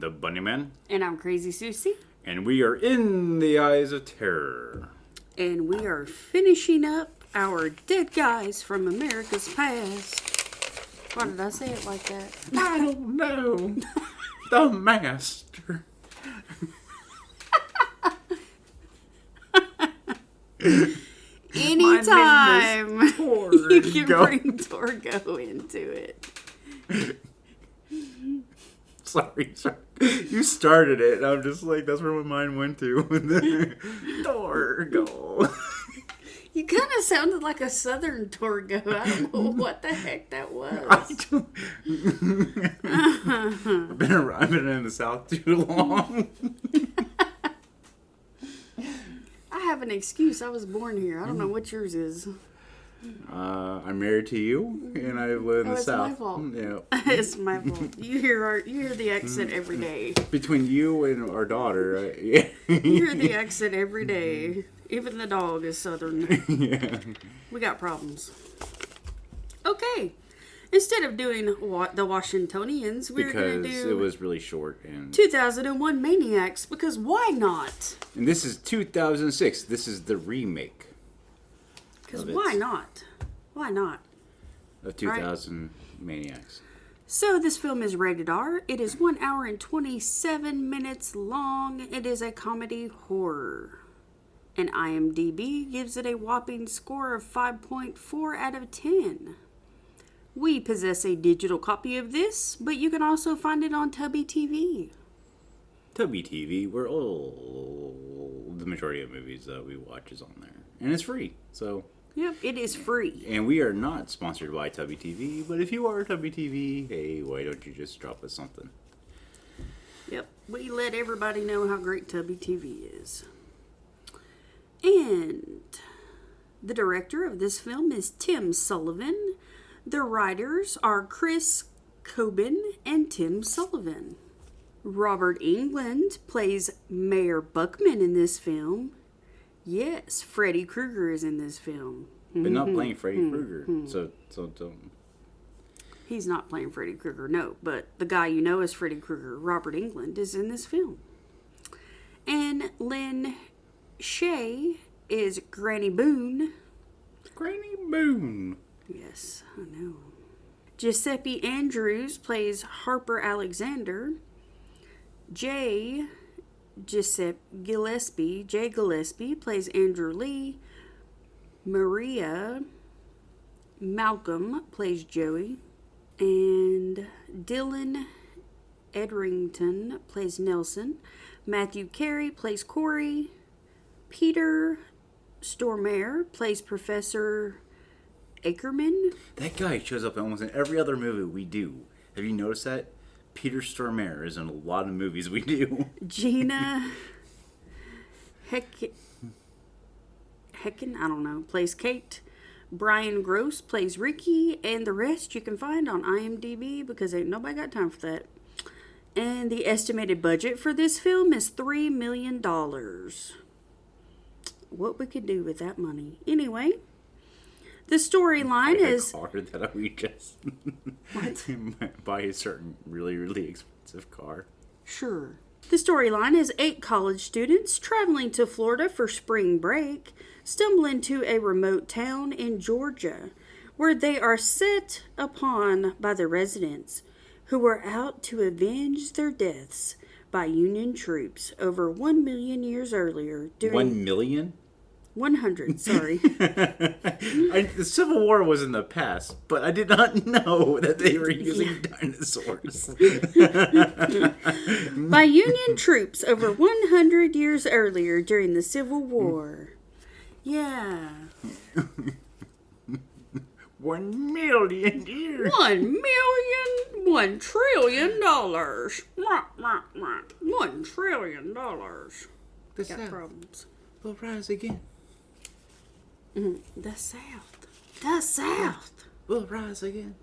the Bunnyman. And I'm Crazy Susie. And we are in the Eyes of Terror. And we are finishing up our Dead Guys from America's Past. Why did I say it like that? I don't know. The Master. Anytime you can bring Torgo into it. Sorry. You started it, and I'm just like, that's where my mind went to. Torgo. You kind of sounded like a southern Torgo. I don't know what the heck that was. I've been in the South too long. I have an excuse. I was born here. I don't know what yours is. I'm married to you, and I live in the South. It's my fault. Yeah. It's my fault. You hear the accent every day. Between you and our daughter, yeah. You hear the accent every day. Even the dog is southern. Yeah. We got problems. Okay. Instead of doing the Washingtonians, we're going to do... Because it was really short. And 2001 Maniacs, because why not? And this is 2006. This is the remake. Because why not? Why not? Of 2000 Maniacs. So this film is rated R. It is 1 hour and 27 minutes long. It is a comedy horror. And IMDb gives it a whopping score of 5.4 out of 10. We possess a digital copy of this, but you can also find it on Tubby TV. Tubby TV, where the majority of movies that we watch is on there. And it's free, so... Yep, it is free. And we are not sponsored by Tubby TV, but if you are Tubby TV, hey, why don't you just drop us something? Yep, we let everybody know how great Tubby TV is. And the director of this film is Tim Sullivan. The writers are Chris Coben and Tim Sullivan. Robert Englund plays Mayor Buckman in this film. Yes, Freddy Krueger is in this film. But not playing Freddy Krueger. So don't... He's not playing Freddy Krueger, no. But the guy you know as Freddy Krueger, Robert Englund, is in this film. And Lynn Shaye is Granny Boone. Granny Boone. Yes, I know. Giuseppe Andrews plays Harper Alexander. Gillespie plays Andrew Lee. Maria Malcolm plays Joey. And Dylan Edrington plays Nelson. Matthew Carey plays Corey. Peter Stormare plays Professor Ackerman. That guy shows up in almost in every other movie we do. Have you noticed that? Peter Stormare is in a lot of movies we do. Gina Hecken, I don't know, plays Kate. Brian Gross plays Ricky. And the rest you can find on IMDb because ain't nobody got time for that. And the estimated budget for this film is $3 million. What we could do with that money. Anyway, the storyline is... A car that we just... What? Buy a certain really, really expensive car. Sure. The storyline is 8 college students traveling to Florida for spring break stumble into a remote town in Georgia where they are set upon by the residents who are out to avenge their deaths by Union troops over 1 million years earlier. 1 million? 100, sorry. The Civil War was in the past, but I did not know that they were using dinosaurs. By Union troops over 100 years earlier during the Civil War. Yeah. 1 million years. 1 million, $1 trillion. $1 trillion. The Got South problems. will rise again. The South will rise again.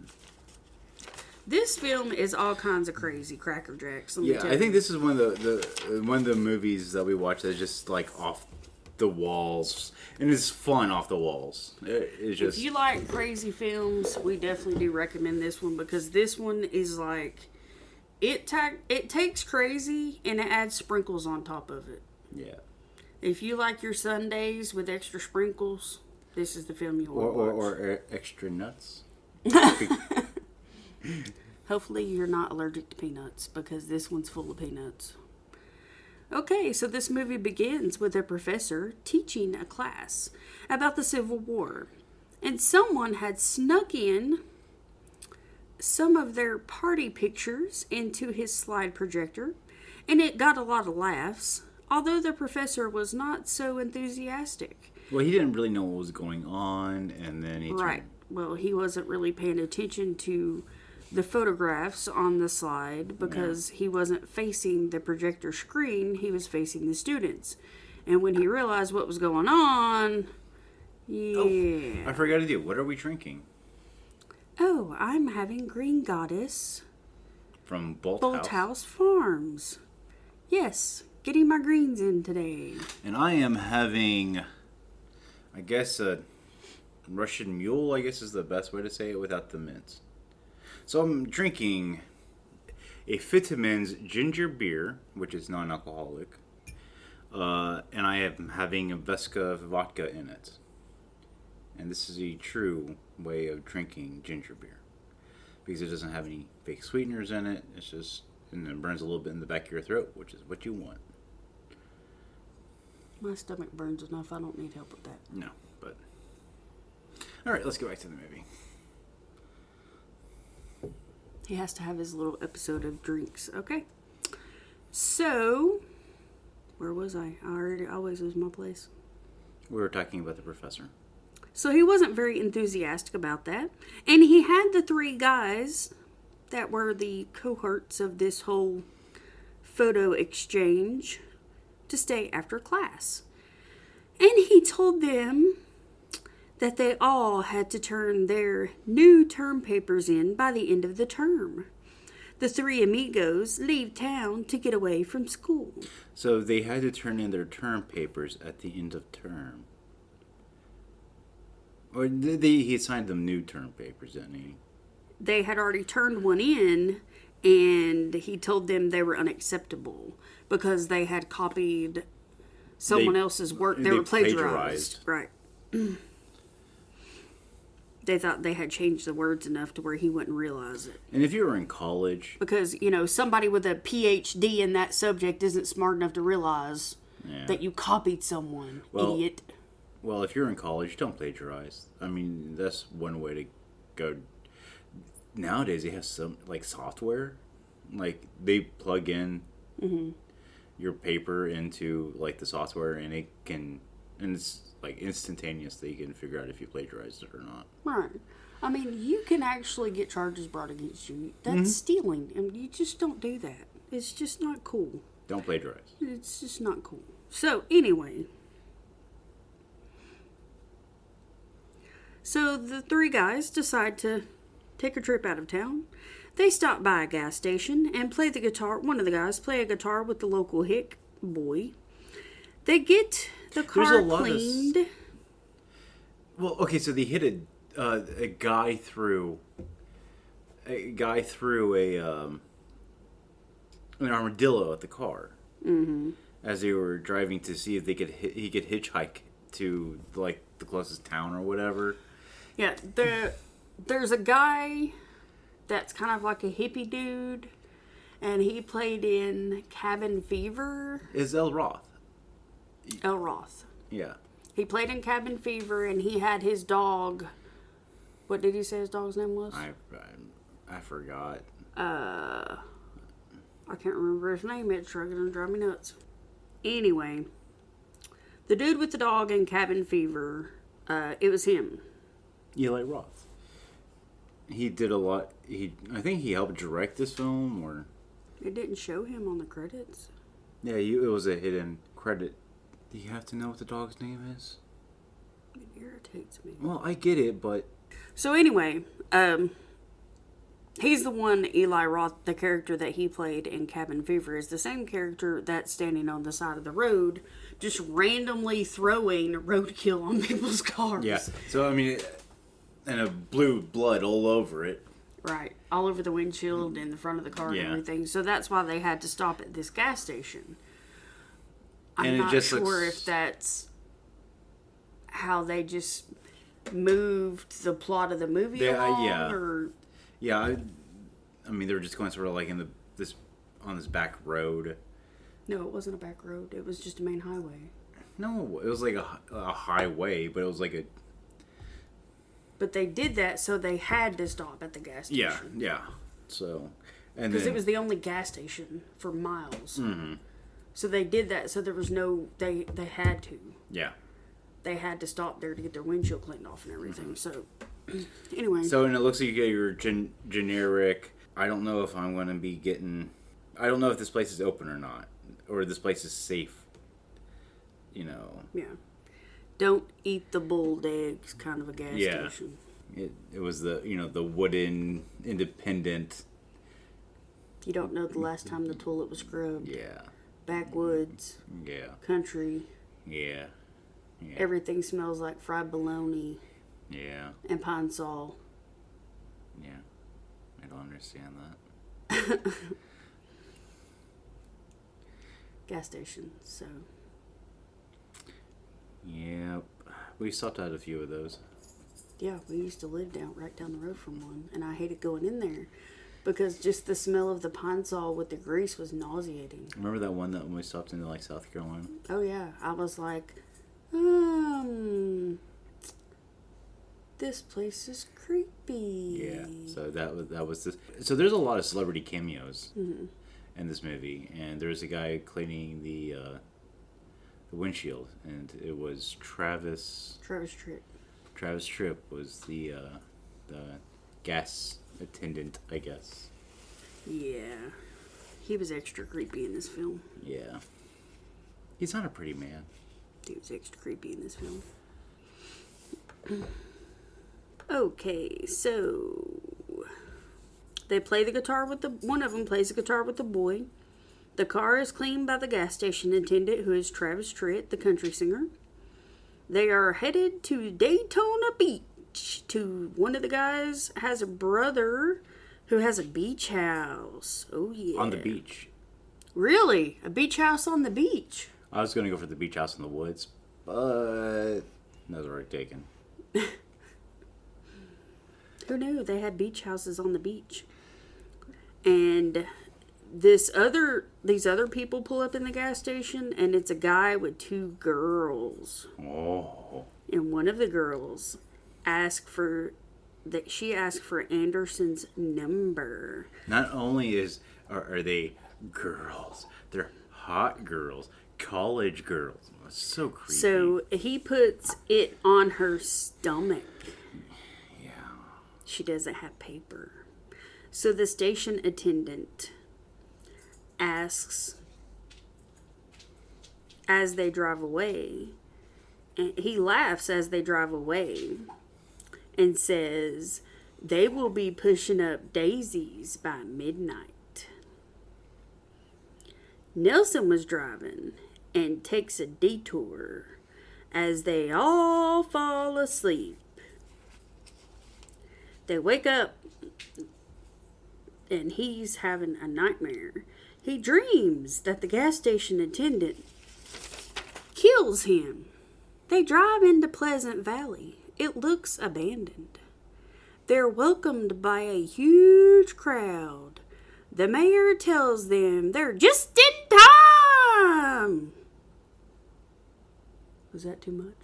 This film is all kinds of crazy Cracker Jacks. Yeah, I think this is one of the movies that we watch that's just like off the walls, and it's fun off the walls. It's just, if you like crazy films, we definitely do recommend this one because this one is like it takes crazy and it adds sprinkles on top of it. Yeah. If you like your sundaes with extra sprinkles, this is the film you want to watch. Or extra nuts. Hopefully you're not allergic to peanuts, because this one's full of peanuts. Okay, so this movie begins with a professor teaching a class about the Civil War. And someone had snuck in some of their party pictures into his slide projector, and it got a lot of laughs, although the professor was not so enthusiastic. Well, he didn't really know what was going on, and then he Right. Well, he wasn't really paying attention to the photographs on the slide because he wasn't facing the projector screen, he was facing the students. And when he realized what was going on, I forgot to do. What are we drinking? Oh, I'm having Green Goddess From Bolt House Farms. Yes, getting my greens in today. And I am having, I guess, a Russian Mule, I guess is the best way to say it without the mints. So I'm drinking a Fitamen's ginger beer, which is non-alcoholic. And I am having a Veska vodka in it. And this is a true way of drinking ginger beer. Because it doesn't have any fake sweeteners in it. It's just, and it burns a little bit in the back of your throat, which is what you want. My stomach burns enough, I don't need help with that. No, but... Alright, let's go back to the movie. He has to have his little episode of drinks. Okay. So, where was I? I always lose my place. We were talking about the professor. So he wasn't very enthusiastic about that. And he had the three guys that were the cohorts of this whole photo exchange to stay after class. And he told them that they all had to turn their new term papers in by the end of the term. The three amigos leave town to get away from school. So they had to turn in their term papers at the end of term. Or he assigned them new term papers, didn't he? They had already turned one in, and he told them they were unacceptable because they had copied someone else's work. They were plagiarized. Right. They thought they had changed the words enough to where he wouldn't realize it. And if you were in college... Because, somebody with a PhD in that subject isn't smart enough to realize that you copied someone, idiot. Well, if you're in college, don't plagiarize. I mean, that's one way to go. Nowadays, they have some, software. They plug in your paper into, the software, and it can... And it's, instantaneously, you can figure out if you plagiarized it or not. Right. I mean, you can actually get charges brought against you. That's stealing, and you just don't do that. It's just not cool. Don't plagiarize. It's just not cool. So, anyway... So the three guys decide to take a trip out of town. They stop by a gas station and play the guitar. One of the guys play a guitar with the local hick boy. They get the car cleaned. Well, okay, so they hit a guy through an armadillo at the car as they were driving to see if he could hitchhike to the closest town or whatever. Yeah, there's a guy that's kind of like a hippie dude, and he played in Cabin Fever. Is El Roth? El Roth. Yeah. He played in Cabin Fever, and he had his dog. What did he say his dog's name was? I forgot. I can't remember his name. It's going to drive me nuts. Anyway, the dude with the dog in Cabin Fever, it was him. Eli Roth. He did a lot. I think he helped direct this film, or... It didn't show him on the credits. Yeah, it was a hidden credit. Do you have to know what the dog's name is? It irritates me. Well, I get it, but... So anyway, he's the one, Eli Roth, the character that he played in Cabin Fever, is the same character that's standing on the side of the road, just randomly throwing roadkill on people's cars. Yeah, so I mean, and a blue blood all over it. Right. all over the windshield and the front of the car and everything. So that's why they had to stop at this gas station. I'm not sure if that's how they just moved the plot of the movie along, or... Yeah, I mean, they were just going sort of like on this back road. No, it wasn't a back road. It was just a main highway. No, it was like a highway, but it was like a... But they did that, so they had to stop at the gas station. Yeah. So, because it was the only gas station for miles. Mm-hmm. So they did that, so there was no... They had to. Yeah. They had to stop there to get their windshield cleaned off and everything. So, anyway. So, and it looks like you get your generic... I don't know if I'm going to be getting... I don't know if this place is open or not. Or this place is safe. You know. Yeah. Don't eat the boiled eggs kind of a gas station. It was the wooden, independent... You don't know the last time the toilet was scrubbed. Yeah. Backwoods. Yeah. Country. Yeah. Everything smells like fried bologna. Yeah. And pine sol. Yeah. I don't understand that. Gas station, so. Yep. We stopped at a few of those. Yeah, we used to live right down the road from one, and I hated going in there because just the smell of the pine sol with the grease was nauseating. Remember that one that when we stopped into like South Carolina? Oh yeah, I was like, this place is creepy. Yeah. So that was this. So there's a lot of celebrity cameos in this movie, and there's a guy cleaning the windshield, and it was Travis Tripp. Travis Tripp was the gas attendant, I guess. Yeah. He was extra creepy in this film. Yeah. He's not a pretty man. He was extra creepy in this film. Okay, so they play the guitar with one of them plays the guitar with the boy. The car is cleaned by the gas station attendant, who is Travis Tritt, the country singer. They are headed to Daytona Beach. One of the guys has a brother who has a beach house. Oh, yeah. On the beach. Really? A beach house on the beach? I was going to go for the beach house in the woods, but that was already taken. Who knew they had beach houses on the beach? And these other people pull up in the gas station, and it's a guy with two girls. Oh. And one of the girls asked for Anderson's number. Not only are they girls, they're hot girls, college girls. It's so creepy. So he puts it on her stomach. Yeah. She doesn't have paper. So the station attendant asks as they drive away, and he laughs as they drive away and says they will be pushing up daisies by midnight. Nelson was driving and takes a detour as they all fall asleep. They wake up and he's having a nightmare. He dreams that the gas station attendant kills him. They drive into Pleasant Valley. It looks abandoned. They're welcomed by a huge crowd. The mayor tells them they're just in time. Was that too much?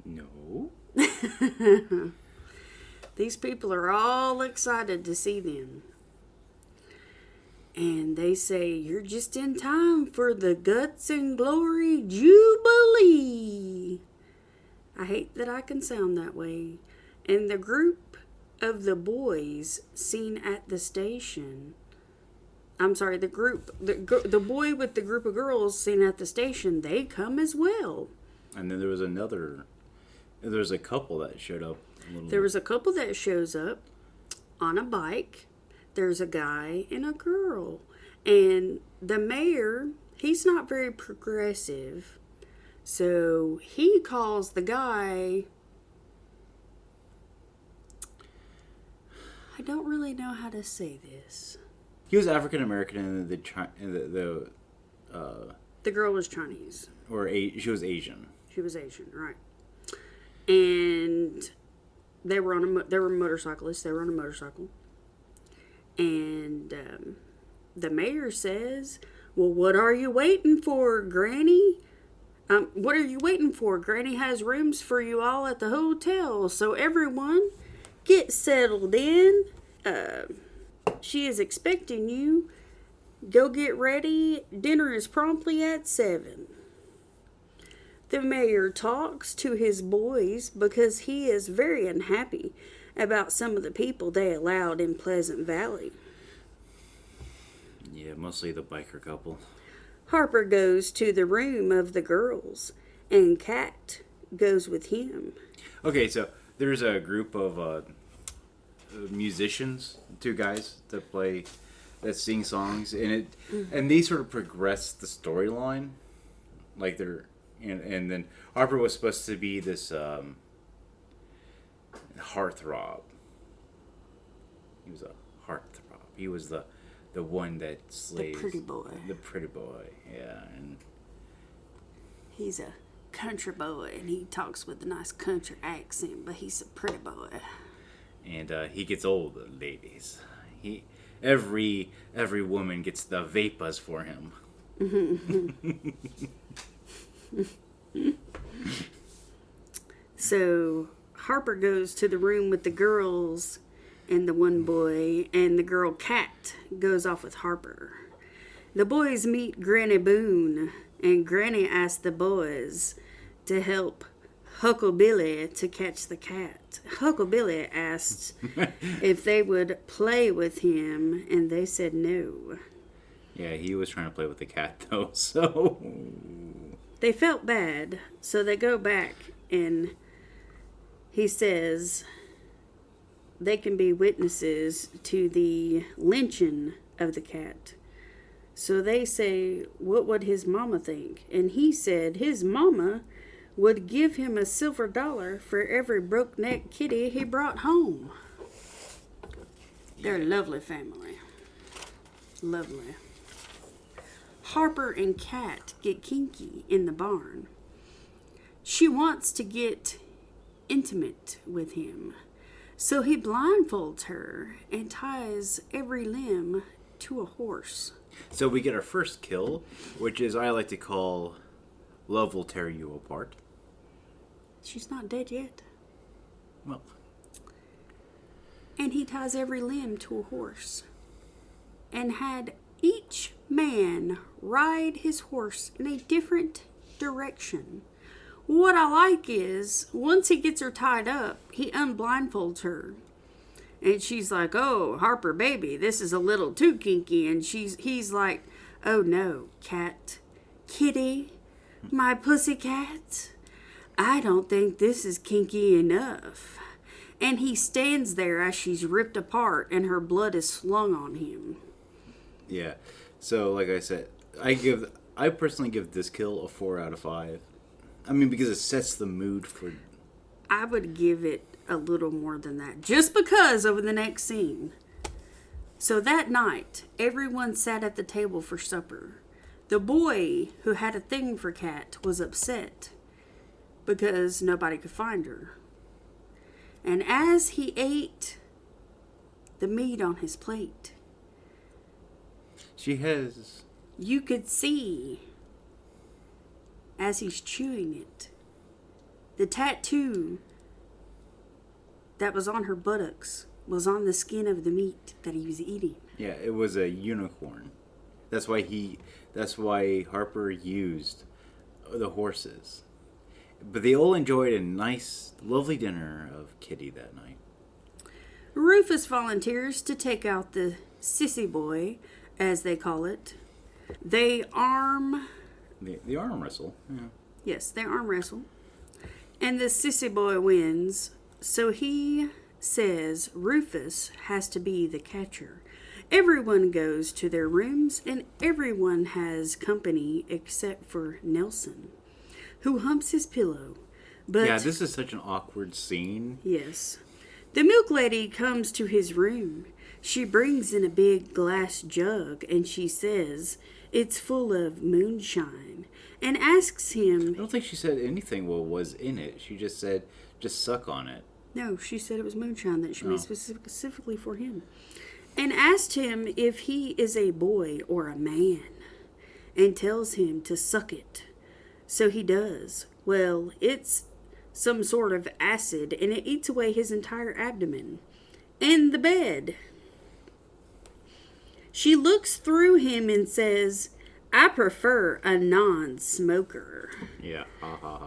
No. These people are all excited to see them. And they say, you're just in time for the Guts and Glory Jubilee. I hate that I can sound that way. And the group of the boys seen at the station... I'm sorry, the boy with the group of girls seen at the station, they come as well. And then there was a couple that showed up. There was a couple that shows up on a bike. There's a guy and a girl. And the mayor, he's not very progressive. So he calls the guy I don't really know how to say this. He was African American, and The girl was Chinese. She was Asian. She was Asian, right? And they were motorcyclists. They were on a motorcycle, and the mayor says, "Well, what are you waiting for, Granny? What are you waiting for? Granny has rooms for you all at the hotel, so everyone get settled in. She is expecting you. Go get ready. Dinner is promptly at 7. The mayor talks to his boys because he is very unhappy about some of the people they allowed in Pleasant Valley. Yeah, mostly the biker couple. Harper goes to the room of the girls, and Kat goes with him. Okay, so there's a group of musicians, 2 guys that sing songs, and they sort of progress the storyline, like and then Harper was supposed to be this heartthrob. He was a heartthrob. He was the one that slays The pretty boy. The pretty boy, yeah, and He's a country boy, and he talks with a nice country accent, but he's a pretty boy. And he gets all the ladies. Every woman gets the vapors for him. So Harper goes to the room with the girls and the one boy, and the girl Kat goes off with Harper. The boys meet Granny Boone, and Granny asks the boys to help Hucklebilly to catch the cat. Hucklebilly asked if they would play with him, and they said no. Yeah, he was trying to play with the cat, though, so... They felt bad, so they go back, and he says they can be witnesses to the lynching of the cat. So they say, what would his mama think? And he said his mama would give him a silver dollar for every broke-neck kitty he brought home. They're a lovely family. Lovely. Harper and Kat get kinky in the barn. She wants to get intimate with him, so he blindfolds her and ties every limb to a horse. So we get our first kill, which is I like to call Love Will Tear You Apart. She's not dead yet. Well. And he ties every limb to a horse, and had each man ride his horse in a different direction. What I like is, once he gets her tied up, he unblindfolds her. And she's like, oh, Harper, baby, this is a little too kinky. And he's like, oh, no, cat, kitty, my pussycat, I don't think this is kinky enough. And he stands there as she's ripped apart and her blood is slung on him. Yeah. So, like I said, I personally give this kill a 4 out of 5. I mean, because it sets the mood for... I would give it a little more than that, just because of the next scene. So that night, everyone sat at the table for supper. The boy who had a thing for Kat was upset because nobody could find her. And as he ate the meat on his plate, you could see, as he's chewing it, the tattoo that was on her buttocks was on the skin of the meat that he was eating. Yeah, it was a unicorn. That's why Harper used the horses. But they all enjoyed a nice, lovely dinner of kitty that night. Rufus volunteers to take out the sissy boy, as they call it. They arm wrestle. Yeah. Yes, they arm wrestle. And the sissy boy wins. So he says Rufus has to be the catcher. Everyone goes to their rooms, and everyone has company except for Nelson, who humps his pillow. But yeah, this is such an awkward scene. yes, The milk lady comes to his room. She brings in a big glass jug and she says it's full of moonshine and asks him... I don't think she said anything was in it. She just said, just suck on it. No, she said it was moonshine that she made specifically for him. And asked him if he is a boy or a man. And tells him to suck it. So he does. Well, it's some sort of acid and it eats away his entire abdomen. And the bed. She looks through him and says, I prefer a non-smoker. Yeah.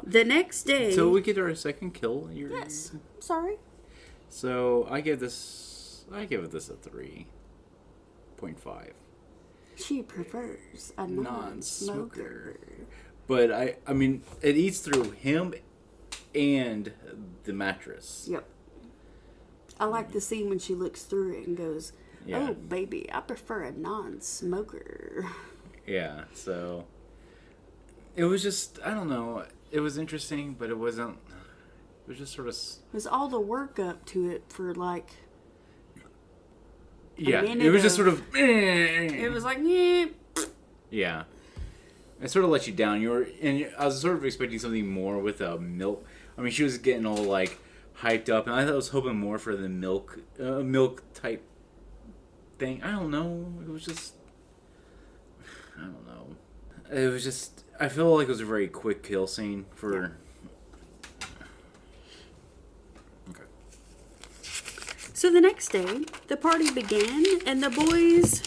The next day... So we get our second kill. Yes. Sorry. So I give it this a 3.5. She prefers a non-smoker. But I mean, it eats through him and the mattress. Yep. I like the scene when she looks through it and goes, oh, baby, I prefer a non-smoker. Yeah, so it was just, I don't know, it was interesting, but it wasn't, it was just sort of... It was all the work up to it for like... Yeah, it was just sort of... It was like, yeah. Yeah. It sort of let you down. I was sort of expecting something more with a milk. I mean, she was getting all like hyped up, and I was hoping more for the milk type thing. I don't know. It was just, I don't know. It was just, I feel like it was a very quick kill scene for. Okay. So the next day, the party began, and the boys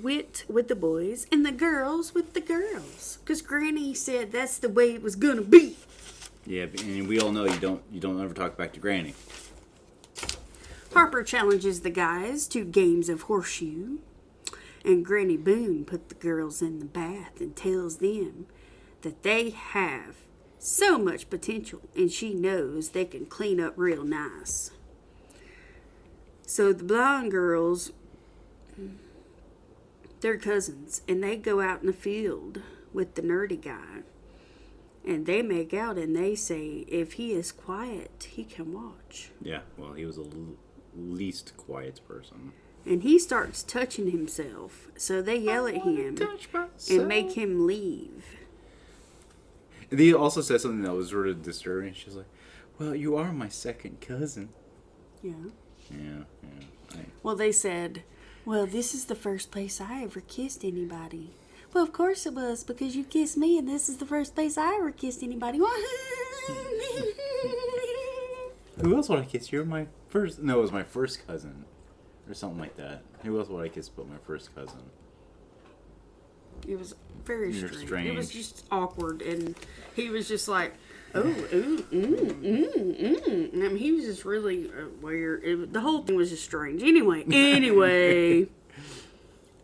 went with the boys, and the girls with the girls. Because Granny said that's the way it was gonna be. Yeah, and we all know you don't ever talk back to Granny. Harper challenges the guys to games of horseshoe, and Granny Boone put the girls in the bath and tells them that they have so much potential, and she knows they can clean up real nice. So the blonde girls, they're cousins, and they go out in the field with the nerdy guy. And they make out and they say, if he is quiet, he can watch. Yeah, well, he was the least quiet person. And he starts touching himself. So they yell at him and make him leave. And he also said something that was sort of disturbing. She's like, well, you are my second cousin. Yeah. Yeah. Well, they said, well, this is the first place I ever kissed anybody. Well, of course it was, because you kissed me, and this is the first place I ever kissed anybody. Who else would I kiss? You're my first... No, it was my first cousin. Or something like that. Who else would I kiss but my first cousin? It was very strange. It was just awkward, and he was just like, oh, ooh, I mean, he was just really weird. The whole thing was just strange. Anyway.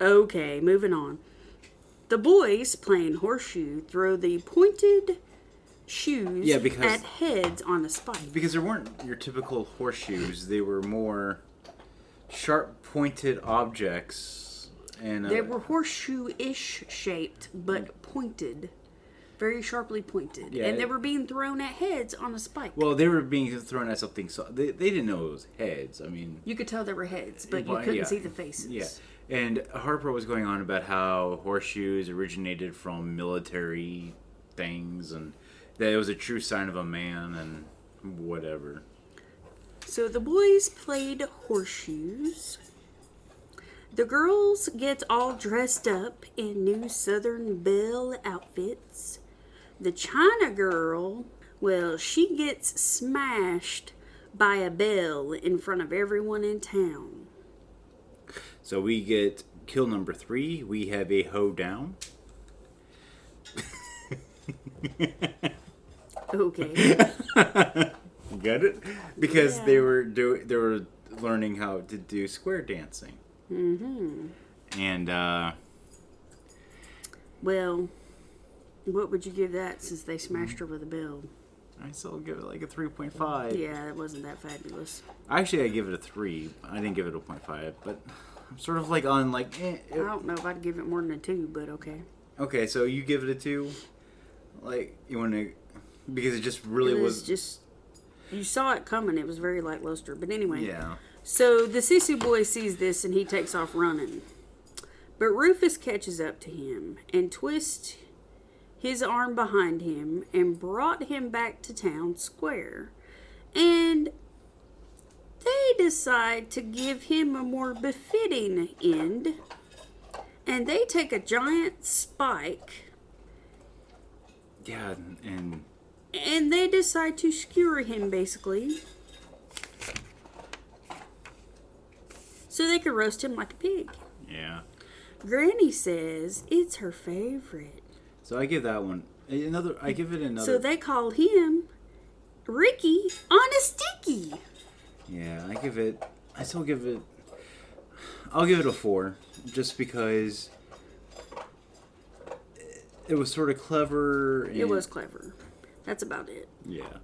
Okay, moving on. The boys playing horseshoe throw the pointed shoes at heads on a spike. Because there weren't your typical horseshoes. They were more sharp-pointed objects. And they were horseshoe-ish shaped, but pointed. Very sharply pointed. Yeah, and they were being thrown at heads on a spike. Well, they were being thrown at something, so they didn't know it was heads. I mean... You could tell they were heads, but you couldn't see the faces. Yeah. And Harper was going on about how horseshoes originated from military things and that it was a true sign of a man and whatever. So the boys played horseshoes. The girls get all dressed up in new Southern Belle outfits. The China girl, well, she gets smashed by a bell in front of everyone in town. So we get kill number 3. We have a hoedown. Okay. Got it? Because they were learning how to do square dancing. Mm-hmm. And well, what would you give that since they smashed her with a bell? I still give it like a 3.5. Yeah, it wasn't that fabulous. Actually, I give it a 3. I didn't give it a 0.5, but I'm sort of like on like... I don't know if I'd give it more than a 2, but okay. Okay, so you give it a 2? Like, you want to... Because it just really was... just... You saw it coming. It was very lackluster. But anyway. Yeah. So the sissy boy sees this and he takes off running. But Rufus catches up to him and twists his arm behind him and brought him back to town square. And they decide to give him a more befitting end. And they take a giant spike. Yeah, and they decide to skewer him, basically. So they could roast him like a pig. yeah. Granny says it's her favorite. So I give that one I give it another. So they call him Ricky on a Sticky. Yeah, I'll give it a 4, just because it was sort of clever. It was clever. That's about it. Yeah.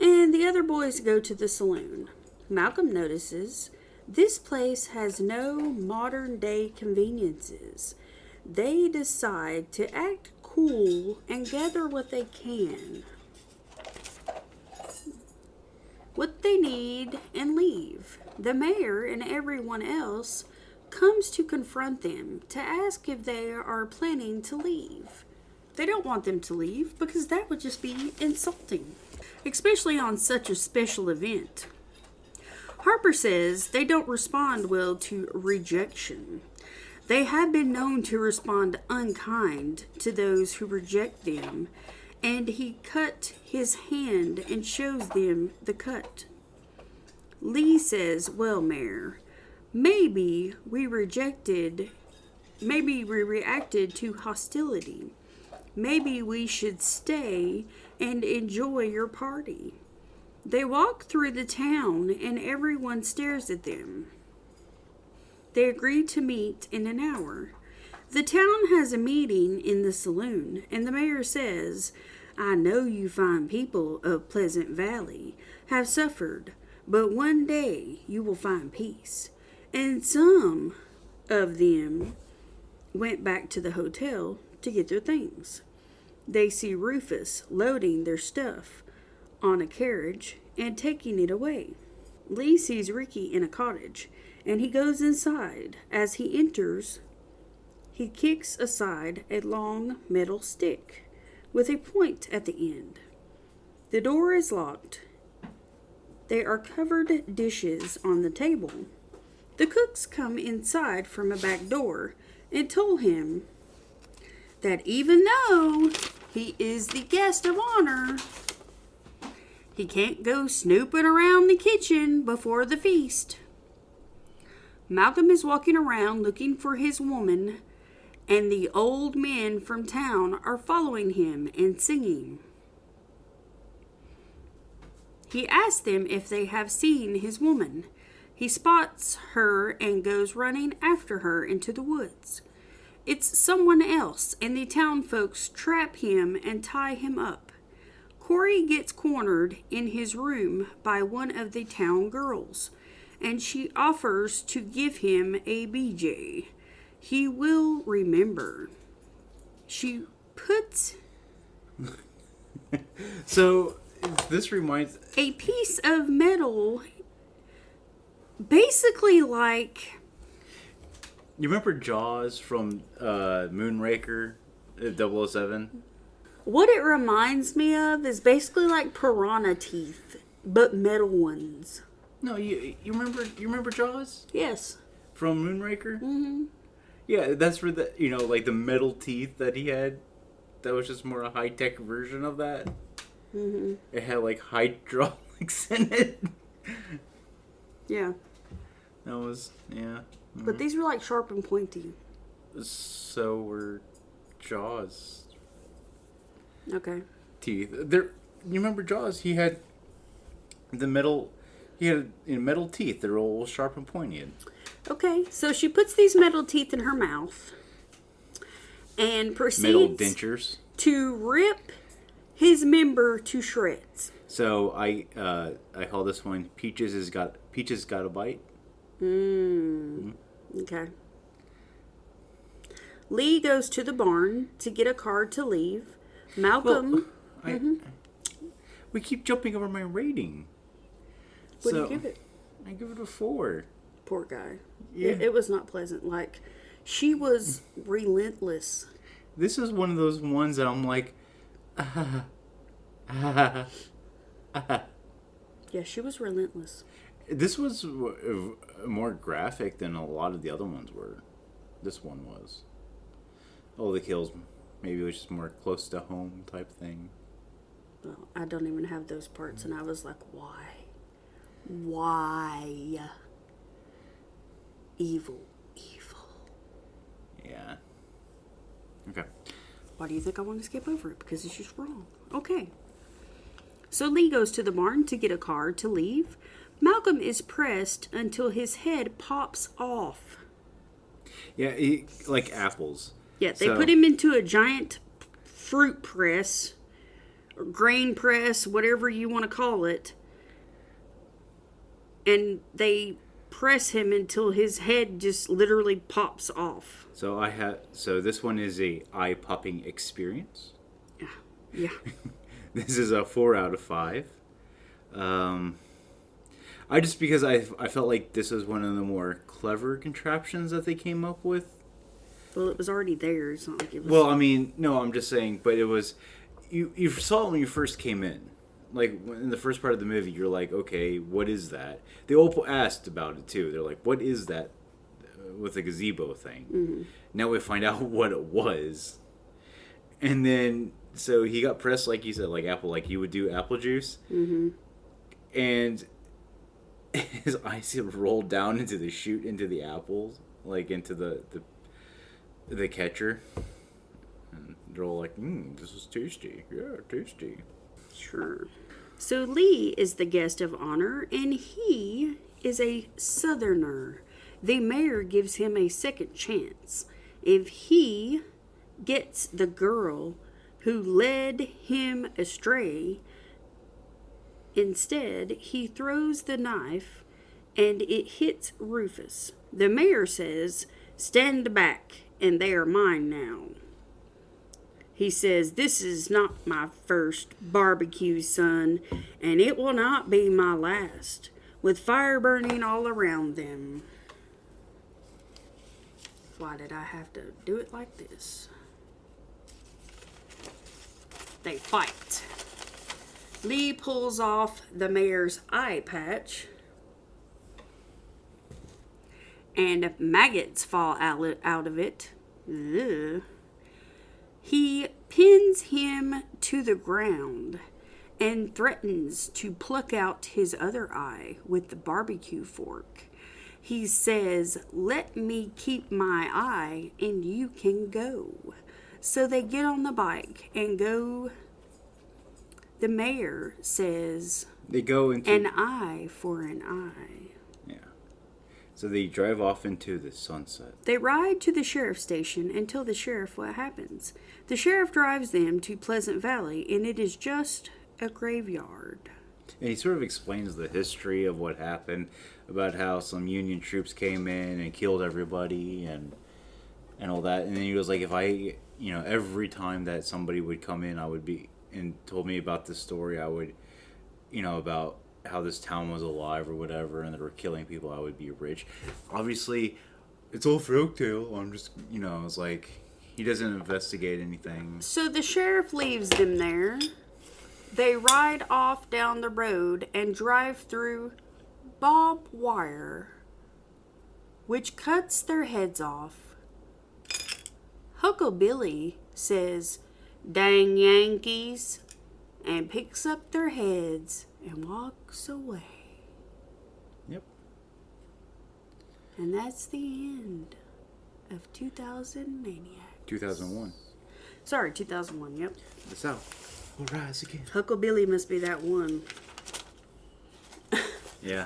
And the other boys go to the saloon. Malcolm notices this place has no modern day conveniences. They decide to act cool and gather what they can, what they need, and leave. The mayor and everyone else comes to confront them to ask if they are planning to leave. They don't want them to leave because that would just be insulting, especially on such a special event. Harper says they don't respond well to rejection. They have been known to respond unkind to those who reject them, and he cut his hand and shows them the cut. Lee says, well, Mayor, maybe we reacted to hostility. Maybe we should stay and enjoy your party. They walk through the town and everyone stares at them. They agree to meet in an hour. The town has a meeting in the saloon, and the mayor says, I know you fine people of Pleasant Valley have suffered, but one day you will find peace. And some of them went back to the hotel to get their things. They see Rufus loading their stuff on a carriage and taking it away. Lee sees Ricky in a cottage, and he goes inside. As he enters, he kicks aside a long metal stick with a point at the end. The door is locked. There are covered dishes on the table. The cooks come inside from a back door and told him that even though he is the guest of honor, he can't go snooping around the kitchen before the feast. Malcolm is walking around looking for his woman, and the old men from town are following him and singing. He asks them if they have seen his woman. He spots her and goes running after her into the woods. It's someone else, and the town folks trap him and tie him up. Corey gets cornered in his room by one of the town girls, and she offers to give him a BJ. He will remember. She puts So this reminds a piece of metal, basically like, you remember Jaws from Moonraker 007? what it reminds me of is basically like piranha teeth, but metal ones. No, you remember Jaws Yes. from Moonraker? Mm-hmm. Yeah, that's where the like the metal teeth that he had. That was just more a high tech version of that. Mm-hmm. It had like hydraulics in it. Yeah. That was But these were like sharp and pointy. So were Jaws Okay. teeth. There, you remember Jaws? He had the metal. He had metal teeth. They're all sharp and pointy. Okay, so she puts these metal teeth in her mouth and proceeds Metal dentures. to rip his member to shreds. So I call this one Peaches got a bite. Okay. Lee goes to the barn to get a car to leave. Malcolm. We keep jumping over my rating. What do you give it? I give it a 4. Poor guy. Yeah. It was not pleasant. Like, she was relentless. This is one of those ones that I'm like, Yeah, she was relentless. This was more graphic than a lot of the other ones were. This one was. Oh, the kills, maybe it was just more close to home type thing. Well, I don't even have those parts, and I was like, why? Why? Evil. Yeah. Okay. Why do you think I want to skip over it? Because it's just wrong. Okay. So Lee goes to the barn to get a car to leave. Malcolm is pressed until his head pops off. Yeah, like apples. Yeah, they put him into a giant fruit press, or grain press, whatever you want to call it. And they press him until his head just literally pops off. So this one is a eye-popping experience. Yeah. This is a 4 out of 5. Because I felt like this was one of the more clever contraptions that they came up with. Well, it was already there. It's not like it was... Well, I mean, no, I'm just saying, but it was... You saw it when you first came in. Like, in the first part of the movie, you're like, okay, what is that? They all asked about it, too. They're like, what is that with the gazebo thing? Mm-hmm. Now we find out what it was. And then, so he got pressed, like you said, like apple, like you would do apple juice. Mm-hmm. And his eyes rolled down into the chute, into the apples, like into the catcher. And they're all like, this is tasty. Yeah, tasty. Sure. So Lee is the guest of honor, and he is a Southerner. The mayor gives him a second chance. If he gets the girl who led him astray, instead, he throws the knife and it hits Rufus. The mayor says, "Stand back, and they are mine now." He says, "This is not my first barbecue, son, and it will not be my last, with fire burning all around them." Why did I have to do it like this? They fight. Lee pulls off the mayor's eye patch, and maggots fall out of it. Ugh. He pins him to the ground and threatens to pluck out his other eye with the barbecue fork. He says, "Let me keep my eye and you can go." So they get on the bike and go. The mayor says, They go into... "An eye for an eye." Yeah. So they drive off into the sunset. They ride to the sheriff's station and tell the sheriff what happens. The sheriff drives them to Pleasant Valley, and it is just a graveyard. And he sort of explains the history of what happened, about how some Union troops came in and killed everybody and all that. And then he was like, if I, every time that somebody would come in, I would be, and told me about this story, I would, about how this town was alive or whatever, and they were killing people, I would be rich. Obviously, it's all folktale. I'm just, it's like, he doesn't investigate anything. So the sheriff leaves them there. They ride off down the road and drive through barbed wire, which cuts their heads off. Hucklebilly says, "Dang Yankees," and picks up their heads and walks away. Yep. And that's the end of 2000 Maniacs. 2001. Sorry, 2001, yep. The South will rise again. Hucklebilly must be that one. Yeah.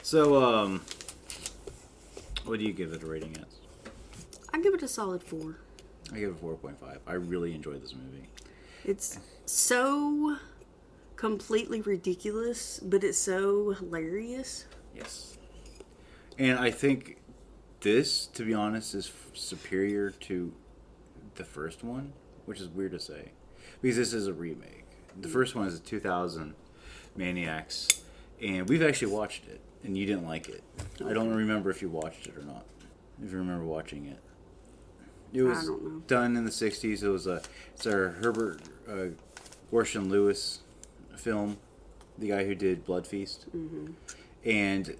So, what do you give it a rating as? I give it a solid 4. I give it 4.5. I really enjoyed this movie. It's so completely ridiculous, but it's so hilarious. Yes. And I think this, to be honest, is superior to the first one, which is weird to say. Because this is a remake. The first one is a 2000 Maniacs, and we've actually watched it, and you didn't like it. Okay. I don't remember if you watched it or not. If you remember watching it. It was done in the 60s. It's our Herbert Gordon Lewis film, the guy who did Blood Feast. Mm-hmm. And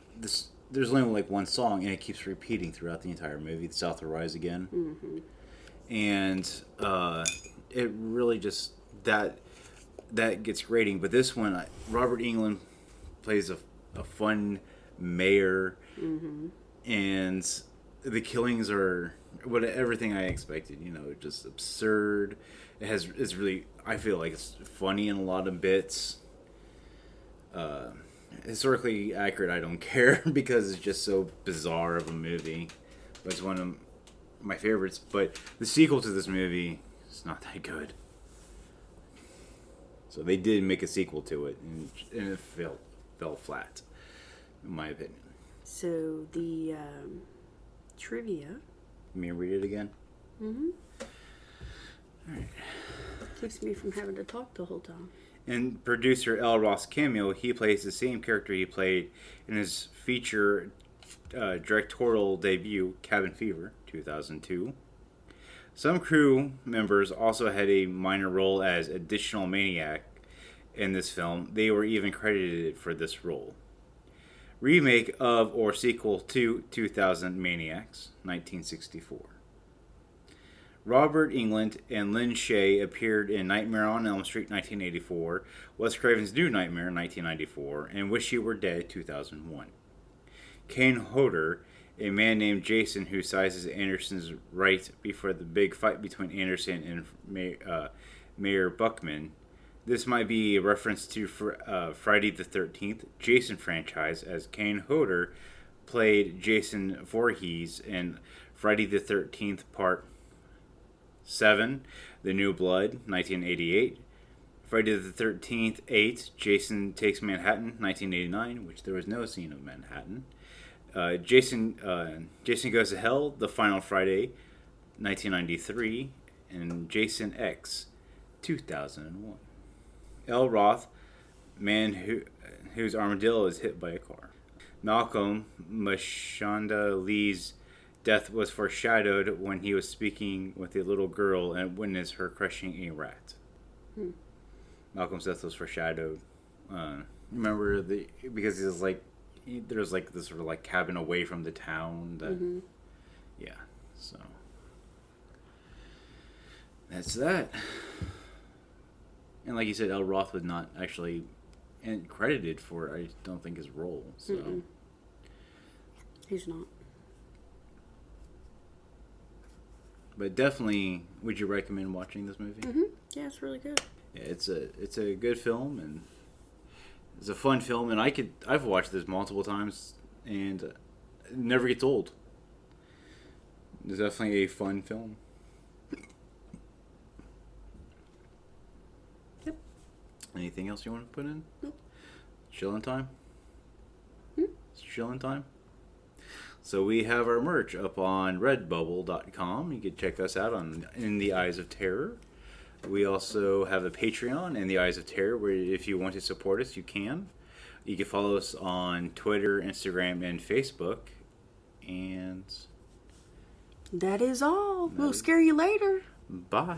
there's only like one song, and it keeps repeating throughout the entire movie, The South Will Rise Again. Mm-hmm. And it really just, that gets rating. But this one, Robert Englund plays a fun mayor, mm-hmm. and the killings are everything I expected. Just absurd. It's really, I feel like it's funny in a lot of bits. Historically accurate, I don't care because it's just so bizarre of a movie. But it's one of my favorites. But the sequel to this movie is not that good. So they did make a sequel to it, and it fell flat, in my opinion. So the trivia. You mean read it again? Mm-hmm. All right. Keeps me from having to talk the whole time. In producer L. Ross cameo, he plays the same character he played in his feature directorial debut, Cabin Fever, 2002. Some crew members also had a minor role as additional maniac in this film. They were even credited for this role. Remake of or sequel to 2000 Maniacs, 1964. Robert Englund and Lynn Shaye appeared in Nightmare on Elm Street, 1984, Wes Craven's New Nightmare, 1994, and Wish You Were Dead, 2001. Kane Hodder, a man named Jason who sizes Anderson's right before the big fight between Anderson and Mayor Buckman. This might be a reference to Friday the 13th Jason franchise, as Kane Hodder played Jason Voorhees in Friday the 13th Part 7, The New Blood, 1988. Friday the 13th 8, Jason Takes Manhattan, 1989, which there was no scene of Manhattan. Jason Goes to Hell, The Final Friday, 1993, and Jason X, 2001. L. Roth, man whose armadillo is hit by a car. Malcolm Mashonda Lee's death was foreshadowed when he was speaking with a little girl and witnessed her crushing a rat. Malcolm's death was foreshadowed. Remember because it was like there's like this sort of like cabin away from the town. That, yeah. So that's that. And like you said, L. Roth was not actually credited for, I don't think, his role. So he's not. But definitely, would you recommend watching this movie? Mm-hmm. Yeah, it's really good. Yeah, it's a good film, and it's a fun film, and I've watched this multiple times, and it never gets old. It's definitely a fun film. Yep. Anything else you want to put in? Nope. Chilling time? It's chilling time? So we have our merch up on redbubble.com. You can check us out on In the Eyes of Terror. We also have a Patreon, In the Eyes of Terror, where if you want to support us, you can. You can follow us on Twitter, Instagram, and Facebook. And that is all. We'll scare you later. Bye.